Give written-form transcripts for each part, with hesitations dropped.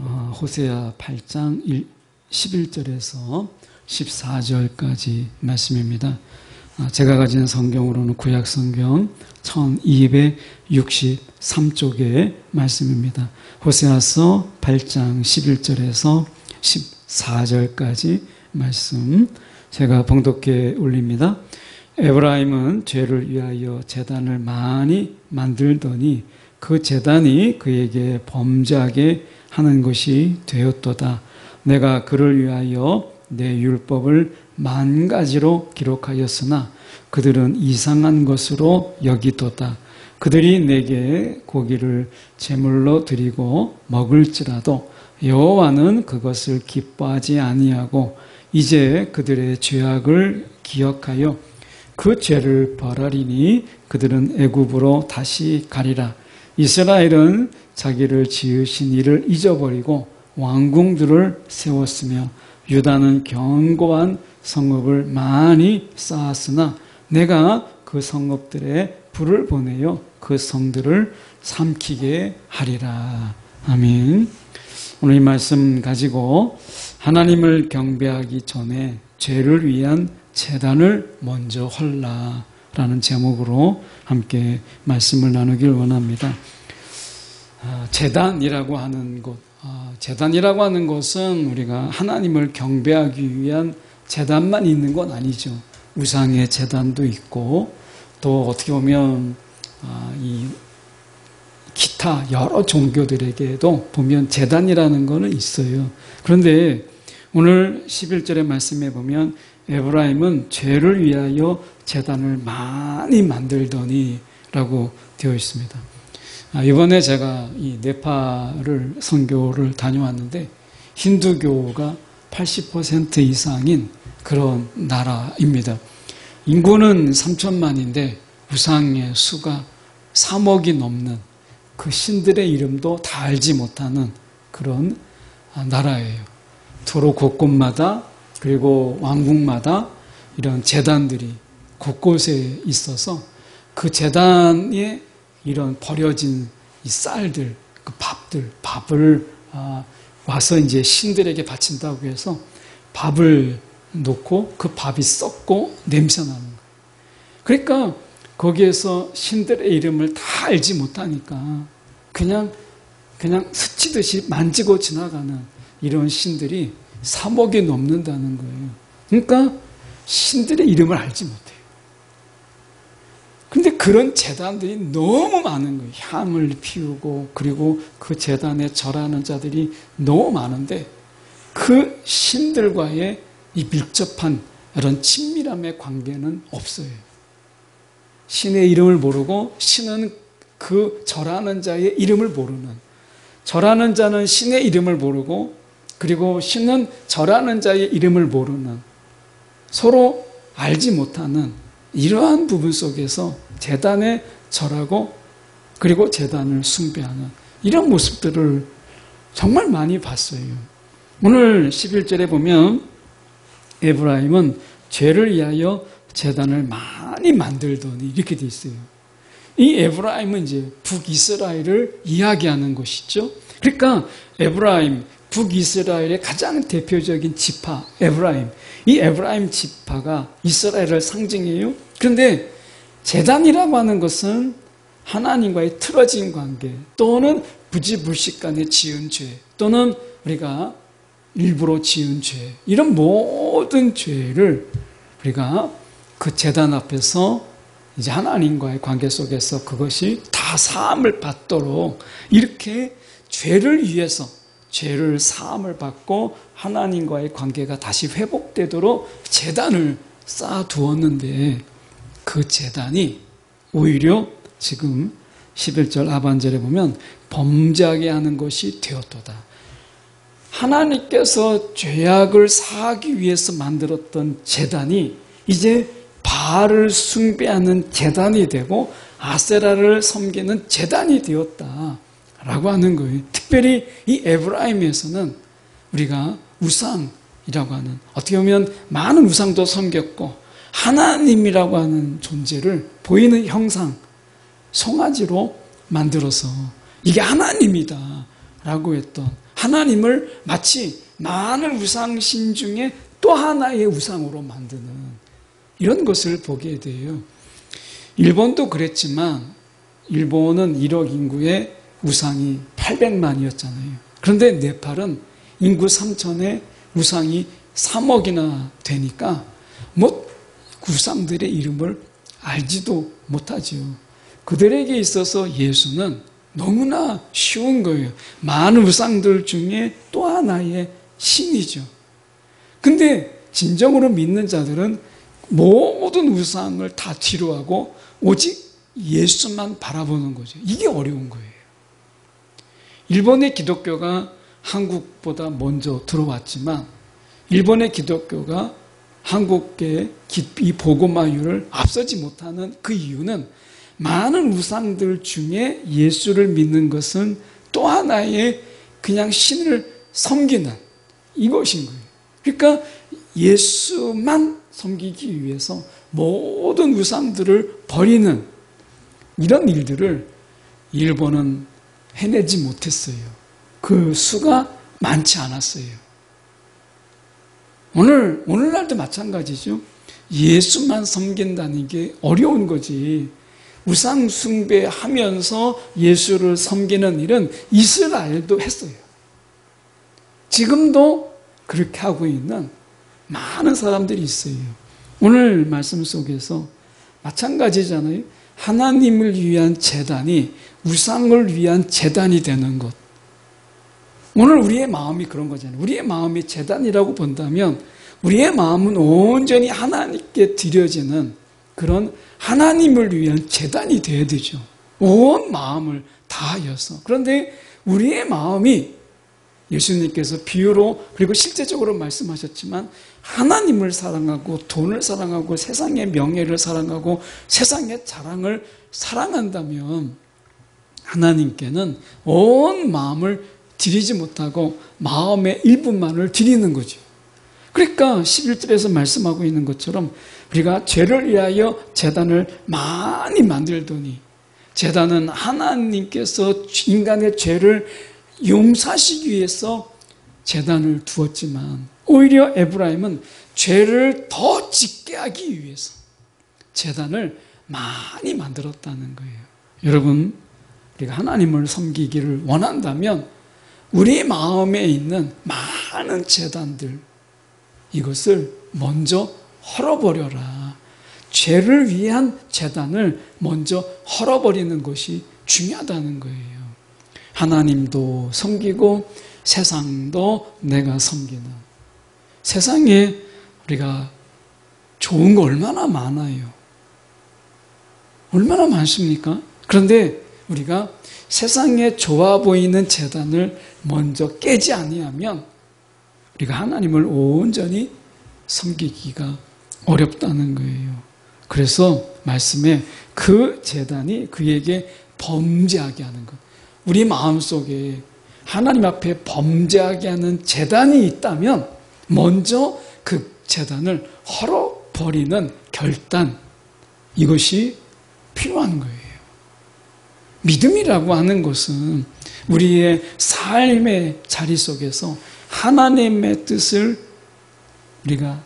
호세아 8장 11절에서 14절까지 말씀입니다. 제가 가진 성경으로는 구약 성경 1263쪽의 말씀입니다. 호세아서 8장 11절에서 14절까지 말씀 제가 봉독해 올립니다. 에브라임은 죄를 위하여 제단을 많이 만들더니 그 제단이 그에게 범죄하게 하는 것이 되었도다. 내가 그를 위하여 내 율법을 10,000가지로 기록하였으나 그들은 이상한 것으로 여기도다. 그들이 내게 고기를 제물로 드리고 먹을지라도 여호와는 그것을 기뻐하지 아니하고 이제 그들의 죄악을 기억하여 그 죄를 벌하리니 그들은 애굽으로 다시 가리라. 이스라엘은 자기를 지으신 이를 잊어버리고 왕궁들을 세웠으며 유다는 견고한 성읍을 많이 쌓았으나 내가 그 성읍들에 불을 보내어 그 성들을 삼키게 하리라. 아멘. 오늘 이 말씀 가지고 하나님을 경배하기 전에 죄를 위한 제단을 먼저 헐라라는 제목으로 함께 말씀을 나누길 원합니다. 제단이라고 하는 것, 제단이라고 하는 것은 우리가 하나님을 경배하기 위한 제단만 있는 건 아니죠. 우상의 제단도 있고 또 어떻게 보면 이 기타 여러 종교들에게도 보면 제단이라는 거는 있어요. 그런데 오늘 11절의 말씀에 보면 에브라임은 죄를 위하여 제단을 많이 만들더니 라고 되어 있습니다. 이번에 제가 이 네팔을 선교를 다녀왔는데 힌두교가 80% 이상인 그런 나라입니다. 인구는 3천만인데 우상의 수가 3억이 넘는 그 신들의 이름도 다 알지 못하는 그런 나라예요. 도로 곳곳마다 그리고 왕궁마다 이런 제단들이 곳곳에 있어서 그 제단에 이런 버려진 이 쌀들, 그 밥을 와서 이제 신들에게 바친다고 해서 밥을 놓고 그 밥이 썩고 냄새 나는 거예요. 그러니까 거기에서 신들의 이름을 다 알지 못하니까 그냥 스치듯이 만지고 지나가는 이런 신들이 3억이 넘는다는 거예요. 그러니까 신들의 이름을 알지 못해요. 그런데 그런 제단들이 너무 많은 거예요. 향을 피우고 그리고 그 제단에 절하는 자들이 너무 많은데 그 신들과의 이 밀접한 이런 친밀함의 관계는 없어요. 신의 이름을 모르고 신은 그 절하는 자의 이름을 모르는, 절하는 자는 신의 이름을 모르고 그리고 신은 절하는 자의 이름을 모르는, 서로 알지 못하는 이러한 부분 속에서 제단에 절하고 그리고 제단을 숭배하는 이런 모습들을 정말 많이 봤어요. 오늘 11절에 보면 에브라임은 죄를 위하여 제단을 많이 만들더니 이렇게 돼 있어요. 이 에브라임은 이제 북이스라엘을 이야기하는 것이죠. 그러니까 에브라임, 북이스라엘의 가장 대표적인 지파 에브라임, 이 에브라임 지파가 이스라엘을 상징해요. 그런데 제단이라고 하는 것은 하나님과의 틀어진 관계 또는 부지불식간에 지은 죄 또는 우리가 일부러 지은 죄, 이런 모든 죄를 우리가 그 제단 앞에서 이제 하나님과의 관계 속에서 그것이 다 사함을 받도록 이렇게 죄를 위해서 죄를 사함을 받고 하나님과의 관계가 다시 회복되도록 제단을 쌓아두었는데 그 제단이 오히려 지금 11절 하반절에 보면 범죄하게 하는 것이 되었도다. 하나님께서 죄악을 사하기 위해서 만들었던 제단이 이제 바알을 숭배하는 제단이 되고 아세라를 섬기는 제단이 되었다라고 하는 거예요. 특별히 이 에브라임에서는 우리가 우상이라고 하는, 어떻게 보면 많은 우상도 섬겼고 하나님이라고 하는 존재를 보이는 형상, 송아지로 만들어서 이게 하나님이다 라고 했던, 하나님을 마치 많은 우상신 중에 또 하나의 우상으로 만드는 이런 것을 보게 돼요. 일본도 그랬지만 일본은 1억 인구에 우상이 800만이었잖아요. 그런데 네팔은 인구 3천에 우상이 3억이나 되니까 우상들의 이름을 알지도 못하지요. 그들에게 있어서 예수는 너무나 쉬운 거예요. 많은 우상들 중에 또 하나의 신이죠. 근데 진정으로 믿는 자들은 모든 우상을 다 뒤로하고 오직 예수만 바라보는 거죠. 이게 어려운 거예요. 일본의 기독교가 한국보다 먼저 들어왔지만 일본의 기독교가 한국의 이 복음화율을 앞서지 못하는 그 이유는 많은 우상들 중에 예수를 믿는 것은 또 하나의 그냥 신을 섬기는 이것인 거예요. 그러니까 예수만 섬기기 위해서 모든 우상들을 버리는 이런 일들을 일본은 해내지 못했어요. 그 수가 많지 않았어요. 오늘날도 마찬가지죠. 예수만 섬긴다는 게 어려운 거지. 우상 숭배하면서 예수를 섬기는 일은 이스라엘도 했어요. 지금도 그렇게 하고 있는 많은 사람들이 있어요. 오늘 말씀 속에서 마찬가지잖아요. 하나님을 위한 제단이 우상을 위한 제단이 되는 것. 오늘 우리의 마음이 그런 거잖아요. 우리의 마음이 제단이라고 본다면 우리의 마음은 온전히 하나님께 드려지는 그런 하나님을 위한 제단이 되어야 되죠. 온 마음을 다하여서. 그런데 우리의 마음이 예수님께서 비유로 그리고 실제적으로 말씀하셨지만 하나님을 사랑하고 돈을 사랑하고 세상의 명예를 사랑하고 세상의 자랑을 사랑한다면 하나님께는 온 마음을 드리지 못하고 마음의 일부만을 드리는 거죠. 그러니까 11절에서 말씀하고 있는 것처럼 우리가 죄를 위하여 제단을 많이 만들더니 제단은 하나님께서 인간의 죄를 용서하시기 위해서 제단을 두었지만 오히려 에브라임은 죄를 더 짓게 하기 위해서 제단을 많이 만들었다는 거예요. 여러분, 우리가 하나님을 섬기기를 원한다면 우리 마음에 있는 많은 제단들 이것을 먼저 헐어버려라. 죄를 위한 제단을 먼저 헐어버리는 것이 중요하다는 거예요. 하나님도 섬기고 세상도 내가 섬기는. 세상에 우리가 좋은 거 얼마나 많아요. 얼마나 많습니까? 그런데 우리가 세상에 좋아 보이는 제단을 먼저 깨지 아니하면 우리가 하나님을 온전히 섬기기가 어렵다는 거예요. 그래서 말씀에 그 제단이 그에게 범죄하게 하는 것. 우리 마음속에 하나님 앞에 범죄하게 하는 제단이 있다면 먼저 그 제단을 헐어버리는 결단, 이것이 필요한 거예요. 믿음이라고 하는 것은 우리의 삶의 자리 속에서 하나님의 뜻을 우리가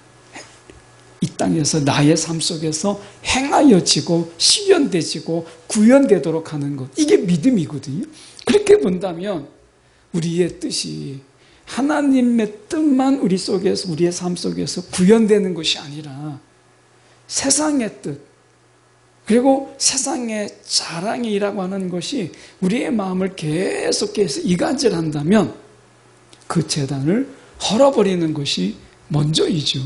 이 땅에서 나의 삶 속에서 행하여지고 실현되지고 구현되도록 하는 것, 이게 믿음이거든요. 그렇게 본다면 우리의 뜻이 하나님의 뜻만 우리 속에서, 우리의 삶 속에서 구현되는 것이 아니라 세상의 뜻, 그리고 세상의 자랑이라고 하는 것이 우리의 마음을 계속해서 이간질한다면 그 제단을 헐어버리는 것이 먼저이죠.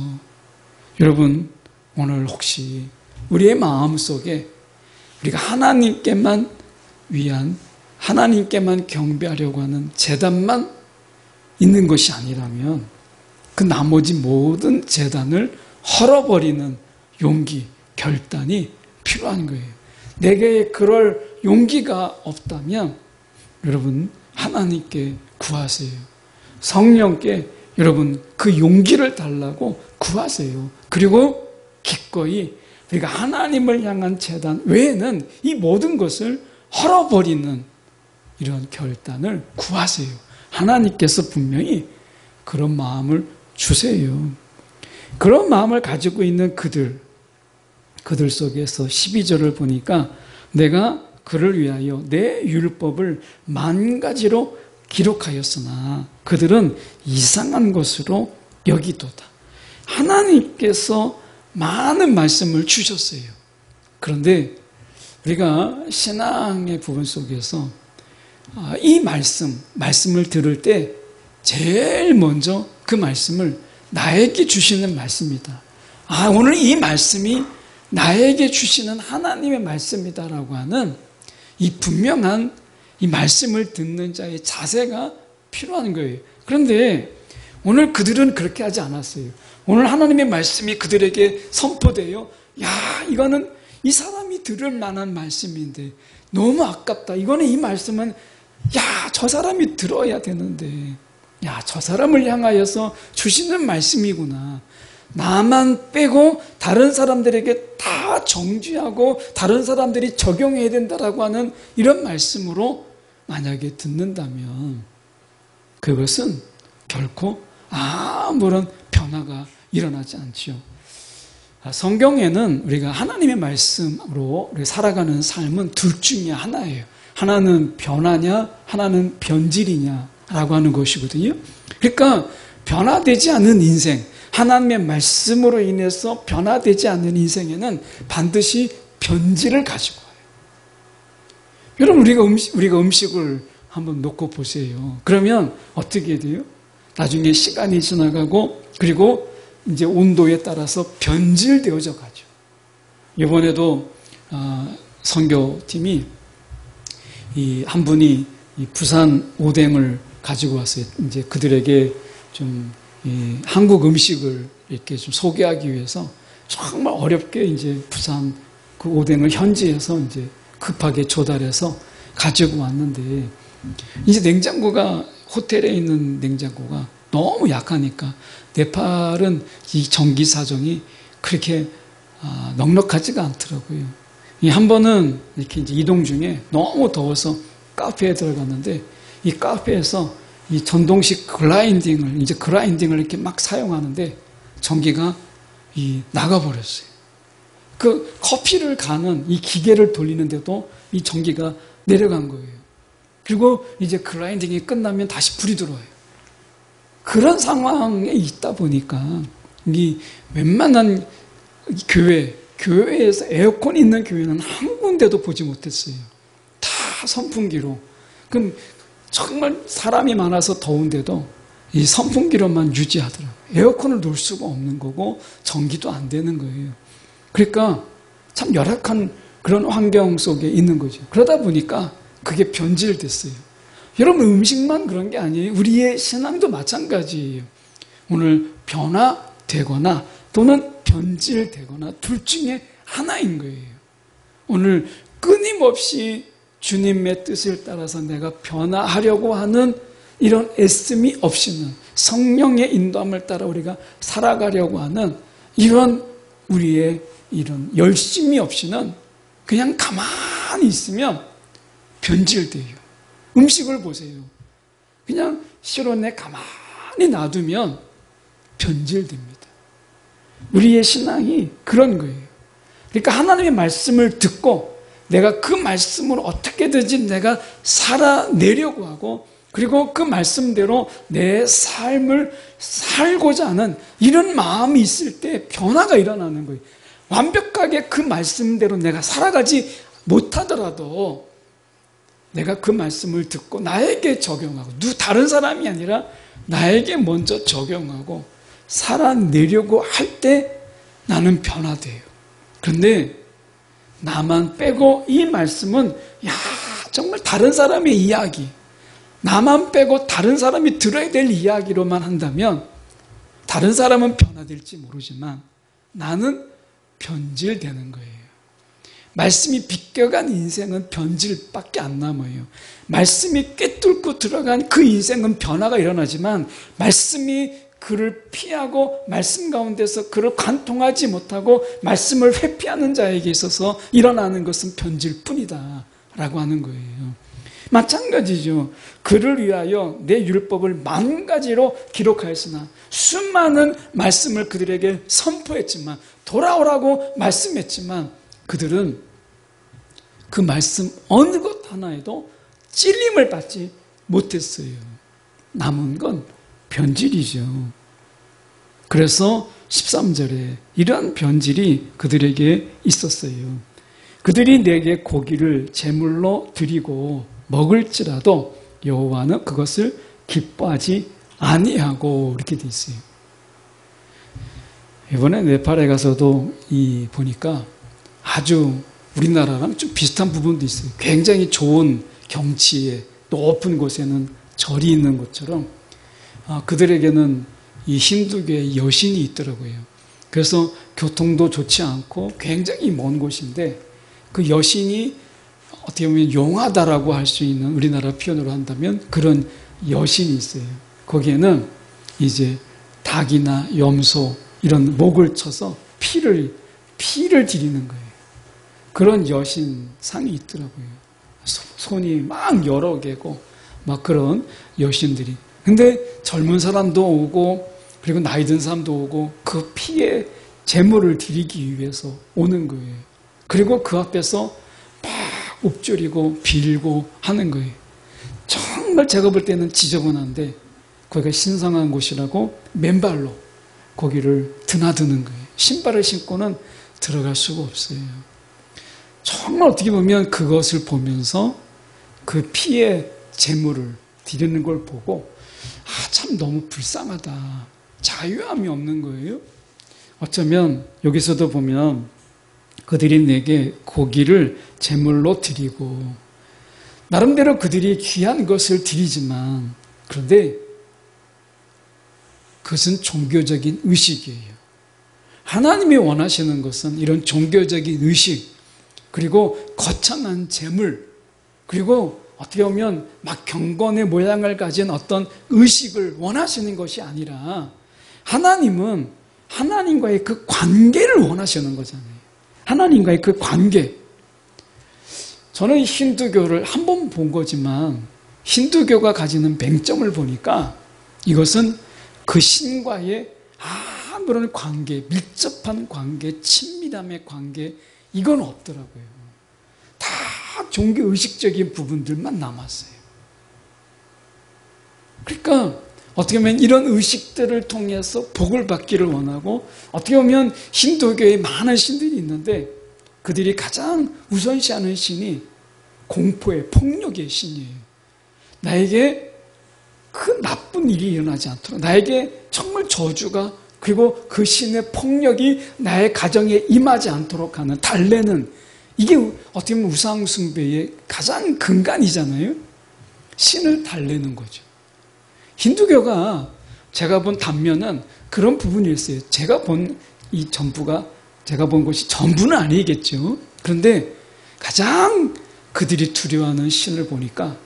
여러분, 오늘 혹시 우리의 마음 속에 우리가 하나님께만 위한, 하나님께만 경배하려고 하는 제단만 있는 것이 아니라면 그 나머지 모든 제단을 헐어버리는 용기, 결단이 필요한 거예요. 내게 그럴 용기가 없다면 여러분 하나님께 구하세요. 성령께 여러분 그 용기를 달라고 구하세요. 그리고 기꺼이 우리가 하나님을 향한 제단 외에는 이 모든 것을 헐어버리는 이런 결단을 구하세요. 하나님께서 분명히 그런 마음을 주세요. 그런 마음을 가지고 있는 그들 속에서 12절을 보니까 내가 그를 위하여 내 율법을 만 가지로 기록하였으나 그들은 이상한 것으로 여기도다. 하나님께서 많은 말씀을 주셨어요. 그런데 우리가 신앙의 부분 속에서 이 말씀을 들을 때 제일 먼저 그 말씀을 나에게 주시는 말씀이다. 오늘 이 말씀이 나에게 주시는 하나님의 말씀이다라고 하는 이 분명한 이 말씀을 듣는 자의 자세가 필요한 거예요. 그런데 오늘 그들은 그렇게 하지 않았어요. 오늘 하나님의 말씀이 그들에게 선포돼요. 이거는 이 사람이 들을 만한 말씀인데 너무 아깝다. 이거는 이 말씀은 저 사람이 들어야 되는데 저 사람을 향하여서 주시는 말씀이구나. 나만 빼고 다른 사람들에게 다 정죄하고 다른 사람들이 적용해야 된다라고 하는 이런 말씀으로 만약에 듣는다면 그것은 결코 아무런 변화가 일어나지 않죠. 성경에는 우리가 하나님의 말씀으로 살아가는 삶은 둘 중에 하나예요. 하나는 변화냐, 하나는 변질이냐라고 하는 것이거든요. 그러니까 변화되지 않는 인생, 하나님의 말씀으로 인해서 변화되지 않는 인생에는 반드시 변질을 가지고 와요. 여러분, 우리가 음식을 한번 놓고 보세요. 그러면 어떻게 돼요? 나중에 시간이 지나가고 그리고 이제 온도에 따라서 변질되어져 가죠. 이번에도 선교팀이 한 분이 부산 오뎅을 가지고 왔어요. 이제 그들에게 좀 한국 음식을 이렇게 좀 소개하기 위해서 정말 어렵게 이제 부산 그 오뎅을 현지에서 이제 급하게 조달해서 가지고 왔는데 이제 냉장고가 호텔에 있는 냉장고가 너무 약하니까 네팔은 이 전기 사정이 그렇게 넉넉하지가 않더라고요. 한 번은 이렇게 이제 이동 중에 너무 더워서 카페에 들어갔는데 이 카페에서 이 전동식 그라인딩을 이렇게 막 사용하는데 전기가 나가버렸어요. 그 커피를 가는 이 기계를 돌리는데도 이 전기가 내려간 거예요. 그리고 이제 그라인딩이 끝나면 다시 불이 들어와요. 그런 상황에 있다 보니까 이 웬만한 교회에서 에어컨이 있는 교회는 한 군데도 보지 못했어요. 다 선풍기로. 그럼 정말 사람이 많아서 더운데도 이 선풍기로만 유지하더라고요. 에어컨을 놓을 수가 없는 거고 전기도 안 되는 거예요. 그러니까 참 열악한 그런 환경 속에 있는 거죠. 그러다 보니까 그게 변질됐어요. 여러분, 음식만 그런 게 아니에요. 우리의 신앙도 마찬가지예요. 오늘 변화되거나 또는 변질되거나 둘 중에 하나인 거예요. 오늘 끊임없이 주님의 뜻을 따라서 내가 변화하려고 하는 이런 애씀이 없이는 성령의 인도함을 따라 우리가 살아가려고 하는 이런 우리의 이런 열심이 없이는 그냥 가만히 있으면 변질돼요. 음식을 보세요. 그냥 실온에 가만히 놔두면 변질됩니다. 우리의 신앙이 그런 거예요. 그러니까 하나님의 말씀을 듣고 내가 그 말씀으로 어떻게든지 내가 살아내려고 하고 그리고 그 말씀대로 내 삶을 살고자 하는 이런 마음이 있을 때 변화가 일어나는 거예요. 완벽하게 그 말씀대로 내가 살아가지 못하더라도 내가 그 말씀을 듣고 나에게 적용하고 다른 사람이 아니라 나에게 먼저 적용하고 살아내려고 할 때 나는 변화돼요. 그런데 나만 빼고 이 말씀은 정말 다른 사람의 이야기, 나만 빼고 다른 사람이 들어야 될 이야기로만 한다면 다른 사람은 변화될지 모르지만 나는 변질되는 거예요. 말씀이 비껴간 인생은 변질밖에 안 남아요. 말씀이 꿰뚫고 들어간 그 인생은 변화가 일어나지만 말씀이 그를 피하고 말씀 가운데서 그를 관통하지 못하고 말씀을 회피하는 자에게 있어서 일어나는 것은 변질뿐이다 라고 하는 거예요. 마찬가지죠. 그를 위하여 내 율법을 만 가지로 기록하였으나 수많은 말씀을 그들에게 선포했지만 돌아오라고 말씀했지만 그들은 그 말씀 어느 것 하나에도 찔림을 받지 못했어요. 남은 건 변질이죠. 그래서 13절에 이러한 변질이 그들에게 있었어요. 그들이 내게 고기를 제물로 드리고 먹을지라도 여호와는 그것을 기뻐하지 아니하고 이렇게 돼 있어요. 이번에 네팔에 가서도 보니까 아주 우리나라랑 좀 비슷한 부분도 있어요. 굉장히 좋은 경치에 높은 곳에는 절이 있는 것처럼 그들에게는 이 힌두교의 여신이 있더라고요. 그래서 교통도 좋지 않고 굉장히 먼 곳인데 그 여신이 어떻게 보면 용하다라고 할 수 있는 우리나라 표현으로 한다면 그런 여신이 있어요. 거기에는 이제 닭이나 염소 이런 목을 쳐서 피를 드리는 거예요. 그런 여신상이 있더라고요. 손이 막 여러 개고 막 그런 여신들이. 근데 젊은 사람도 오고 그리고 나이 든 사람도 오고 그 피에 제물을 드리기 위해서 오는 거예요. 그리고 그 앞에서 막 읊조리고 빌고 하는 거예요. 정말 제가 볼 때는 지저분한데 거기가 신성한 곳이라고 맨발로 거기를 드나드는 거예요. 신발을 신고는 들어갈 수가 없어요. 정말 어떻게 보면 그것을 보면서 그 피의 제물을 드리는 걸 보고 참 너무 불쌍하다. 자유함이 없는 거예요. 어쩌면 여기서도 보면 그들이 내게 고기를 제물로 드리고 나름대로 그들이 귀한 것을 드리지만 그런데 그것은 종교적인 의식이에요. 하나님이 원하시는 것은 이런 종교적인 의식 그리고 거창한 제물 그리고 어떻게 보면 막 경건의 모양을 가진 어떤 의식을 원하시는 것이 아니라 하나님은 하나님과의 그 관계를 원하시는 거잖아요. 하나님과의 그 관계. 저는 힌두교를 한 번 본 거지만 힌두교가 가지는 맹점을 보니까 이것은 그 신과의 아무런 관계, 밀접한 관계, 친밀함의 관계 이건 없더라고요. 다 종교의식적인 부분들만 남았어요. 그러니까 어떻게 보면 이런 의식들을 통해서 복을 받기를 원하고 어떻게 보면 힌두교에 많은 신들이 있는데 그들이 가장 우선시하는 신이 공포의 폭력의 신이에요. 나에게 그 나쁜 일이 일어나지 않도록 나에게 정말 저주가 그리고 그 신의 폭력이 나의 가정에 임하지 않도록 하는 달래는 이게 어떻게 보면 우상숭배의 가장 근간이잖아요. 신을 달래는 거죠. 힌두교가 제가 본 단면은 그런 부분이 있어요. 제가 본 이 전부가 제가 본 것이 전부는 아니겠죠. 그런데 가장 그들이 두려워하는 신을 보니까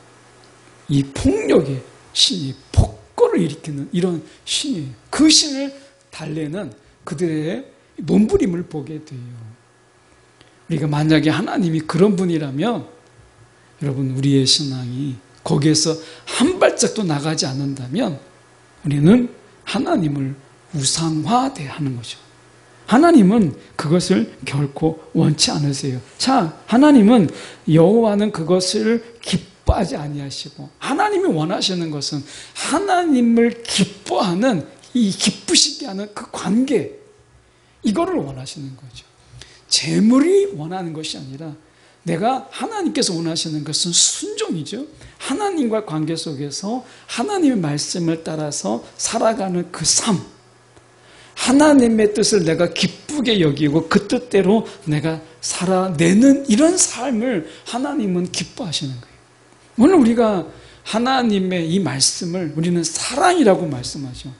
이 폭력의 신이 폭거를 일으키는 이런 신이에요. 그 신을 달래는 그들의 몸부림을 보게 돼요. 우리가 만약에 하나님이 그런 분이라면 여러분 우리의 신앙이 거기에서 한 발짝도 나가지 않는다면 우리는 하나님을 우상화하는 거죠. 하나님은 그것을 결코 원치 않으세요. 자, 하나님은 여호와는 그것을 기뻐하지 아니하시고 하나님이 원하시는 것은 하나님을 기뻐하는 이 기쁘시게 하는 그 관계 이거를 원하시는 거죠. 재물이 원하는 것이 아니라 내가 하나님께서 원하시는 것은 순종이죠. 하나님과 관계 속에서 하나님의 말씀을 따라서 살아가는 그 삶. 하나님의 뜻을 내가 기쁘게 여기고 그 뜻대로 내가 살아내는 이런 삶을 하나님은 기뻐하시는 거예요. 오늘 우리가 하나님의 이 말씀을 우리는 사랑이라고 말씀하죠.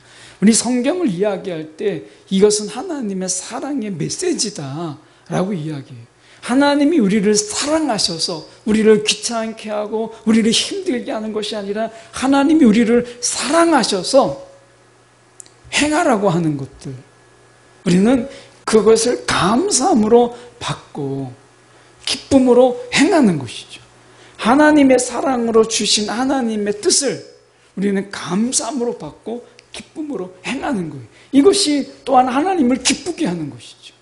우리 성경을 이야기할 때 이것은 하나님의 사랑의 메시지다 라고 이야기해요. 하나님이 우리를 사랑하셔서 우리를 귀찮게 하고 우리를 힘들게 하는 것이 아니라 하나님이 우리를 사랑하셔서 행하라고 하는 것들 우리는 그것을 감사함으로 받고 기쁨으로 행하는 것이죠. 하나님의 사랑으로 주신 하나님의 뜻을 우리는 감사함으로 받고 기쁨으로 행하는 거예요. 이것이 또한 하나님을 기쁘게 하는 것이죠.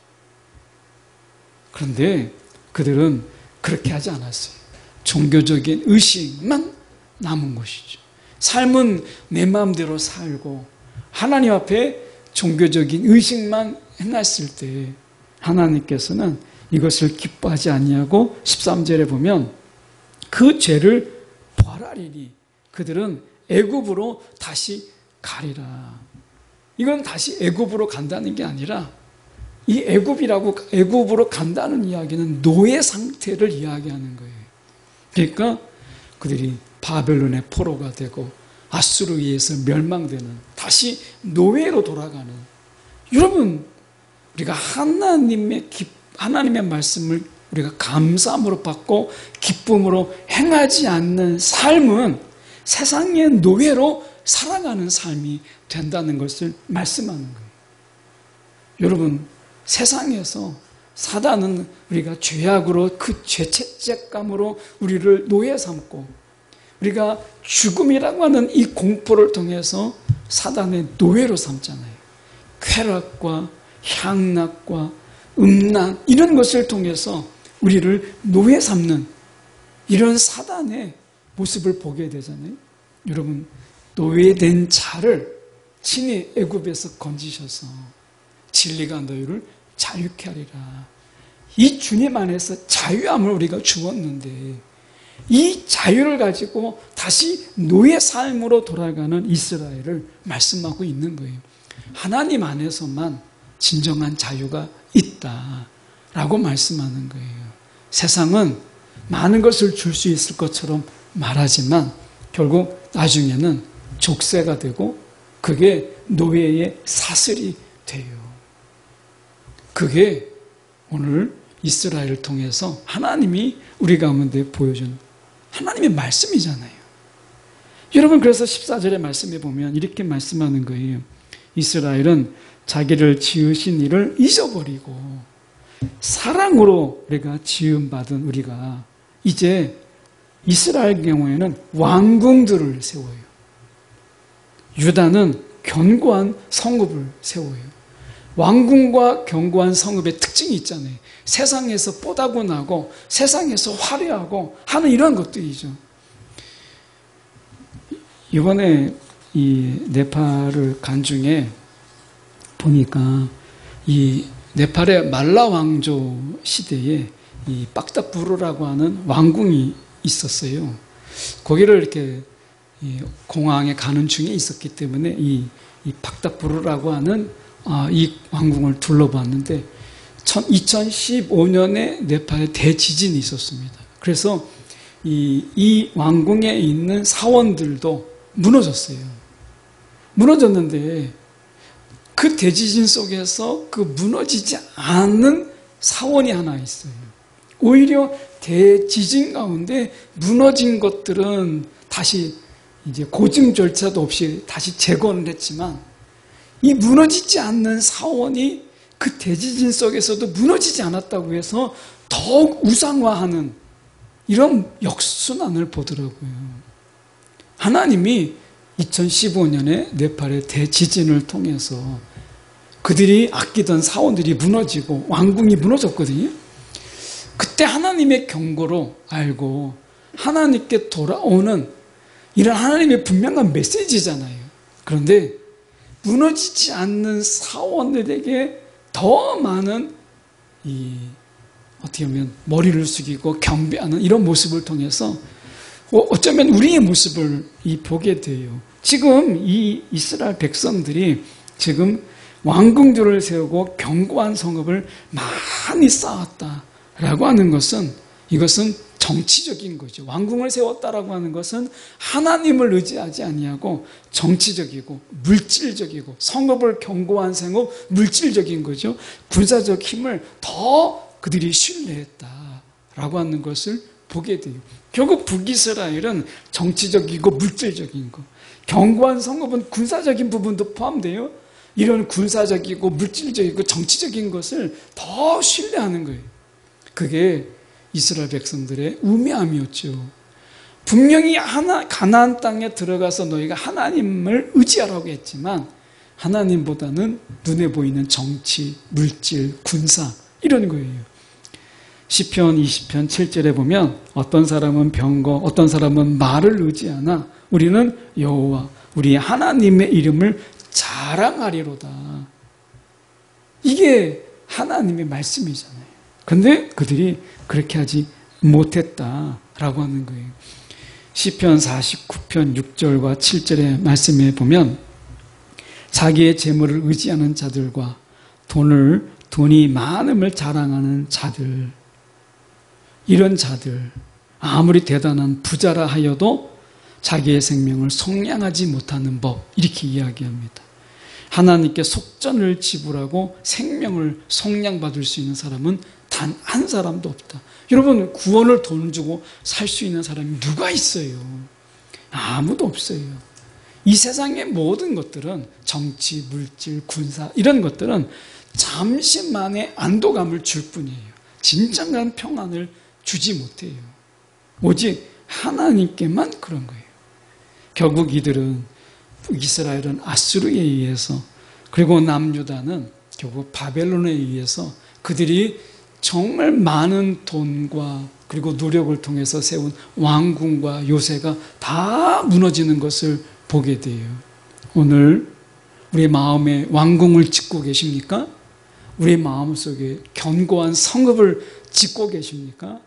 그런데 그들은 그렇게 하지 않았어요. 종교적인 의식만 남은 것이죠. 삶은 내 마음대로 살고 하나님 앞에 종교적인 의식만 행했을 때 하나님께서는 이것을 기뻐하지 아니하고 13절에 보면 그 죄를 벌하리니 그들은 애굽으로 다시 가리라. 이건 다시 애굽으로 간다는 게 아니라 이 애굽으로 간다는 이야기는 노예 상태를 이야기하는 거예요. 그러니까 그들이 바벨론의 포로가 되고 아수르에 의해서 멸망되는 다시 노예로 돌아가는. 여러분, 우리가 하나님의 말씀을 우리가 감사함으로 받고 기쁨으로 행하지 않는 삶은 세상의 노예로 살아가는 삶이 된다는 것을 말씀하는 거예요. 여러분, 세상에서 사단은 우리가 죄악으로 그 죄책감으로 우리를 노예 삼고 우리가 죽음이라고 하는 이 공포를 통해서 사단의 노예로 삼잖아요. 쾌락과 향락과 음란 이런 것을 통해서 우리를 노예 삼는 이런 사단의 모습을 보게 되잖아요. 여러분, 노예된 자를 친히 애굽에서 건지셔서 진리가 너희를 자유케 하리라. 이 주님 안에서 자유함을 우리가 주었는데 이 자유를 가지고 다시 노예 삶으로 돌아가는 이스라엘을 말씀하고 있는 거예요. 하나님 안에서만 진정한 자유가 있다라고 말씀하는 거예요. 세상은 많은 것을 줄 수 있을 것처럼 말하지만 결국 나중에는 족쇄가 되고 그게 노예의 사슬이 돼요. 그게 오늘 이스라엘을 통해서 하나님이 우리 가운데 보여준 하나님의 말씀이잖아요. 여러분, 그래서 14절의 말씀에 보면 이렇게 말씀하는 거예요. 이스라엘은 자기를 지으신 이를 잊어버리고 사랑으로 우리가 지음받은 우리가 이제 이스라엘 경우에는 왕궁들을 세워요. 유다는 견고한 성읍을 세워요. 왕궁과 견고한 성읍의 특징이 있잖아요. 세상에서 뽀다고 나고 세상에서 화려하고 하는 이런 것들이죠. 이번에 이 네팔을 간 중에 보니까 이 네팔의 말라 왕조 시대에 이 빡다부르라고 하는 왕궁이 있었어요. 거기를 이렇게 공항에 가는 중에 있었기 때문에 이 빡다부르라고 하는 이 왕궁을 둘러봤는데 2015년에 네팔에 대지진이 있었습니다. 그래서 이 왕궁에 있는 사원들도 무너졌어요. 무너졌는데 그 대지진 속에서 그 무너지지 않는 사원이 하나 있어요. 오히려 대지진 가운데 무너진 것들은 다시 이제 고증 절차도 없이 다시 재건을 했지만 이 무너지지 않는 사원이 그 대지진 속에서도 무너지지 않았다고 해서 더욱 우상화하는 이런 역순환을 보더라고요. 하나님이 2015년에 네팔의 대지진을 통해서 그들이 아끼던 사원들이 무너지고 왕궁이 무너졌거든요. 그때 하나님의 경고로 알고 하나님께 돌아오는 이런 하나님의 분명한 메시지잖아요. 그런데 무너지지 않는 사원들에게 더 많은 어떻게 보면 머리를 숙이고 경배하는 이런 모습을 통해서 어쩌면 우리의 모습을 보게 돼요. 지금 이 이스라엘 백성들이 지금 왕궁들을 세우고 견고한 성읍을 많이 쌓았다라고 하는 것은 이것은 정치적인 거죠. 왕궁을 세웠다라고 하는 것은 하나님을 의지하지 아니하고 정치적이고 물질적이고 성읍을 견고한 성읍 물질적인 거죠. 군사적 힘을 더 그들이 신뢰했다라고 하는 것을 보게 돼요. 결국 북이스라엘은 정치적이고 물질적인 거, 견고한 성읍은 군사적인 부분도 포함돼요. 이런 군사적이고 물질적이고 정치적인 것을 더 신뢰하는 거예요. 그게 이스라엘 백성들의 우매함이었죠. 분명히 가나안 땅에 들어가서 너희가 하나님을 의지하라고 했지만 하나님보다는 눈에 보이는 정치, 물질, 군사 이런 거예요. 시편 20편 7절에 보면 어떤 사람은 병거, 어떤 사람은 말을 의지하나 우리는 여호와 우리 하나님의 이름을 자랑하리로다. 이게 하나님의 말씀이잖아요. 근데 그들이 그렇게 하지 못했다라고 하는 거예요. 시편 49편 6절과 7절의 말씀에 보면 자기의 재물을 의지하는 자들과 돈이 많음을 자랑하는 자들, 이런 자들, 아무리 대단한 부자라 하여도 자기의 생명을 속량하지 못하는 법, 이렇게 이야기합니다. 하나님께 속전을 지불하고 생명을 속량받을 수 있는 사람은 단 한 사람도 없다. 여러분, 구원을 돈 주고 살 수 있는 사람이 누가 있어요? 아무도 없어요. 이 세상의 모든 것들은 정치, 물질, 군사 이런 것들은 잠시만의 안도감을 줄 뿐이에요. 진정한 평안을 주지 못해요. 오직 하나님께만 그런 거예요. 결국 이스라엘은 아수르에 의해서, 그리고 남유다는 결국 바벨론에 의해서 그들이 정말 많은 돈과 그리고 노력을 통해서 세운 왕궁과 요새가 다 무너지는 것을 보게 돼요. 오늘 우리 마음에 왕궁을 짓고 계십니까? 우리 마음속에 견고한 성읍을 짓고 계십니까?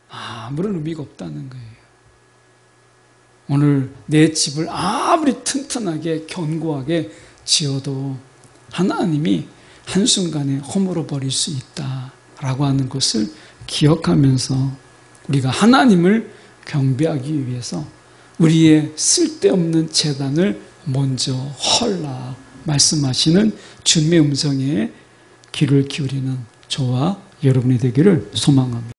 아무런 의미가 없다는 거예요. 오늘 내 집을 아무리 튼튼하게 견고하게 지어도 하나님이 한순간에 허물어 버릴 수 있다라고 하는 것을 기억하면서 우리가 하나님을 경배하기 위해서 우리의 쓸데없는 재단을 먼저 헐라 말씀하시는 주님의 음성에 귀를 기울이는 저와 여러분이 되기를 소망합니다.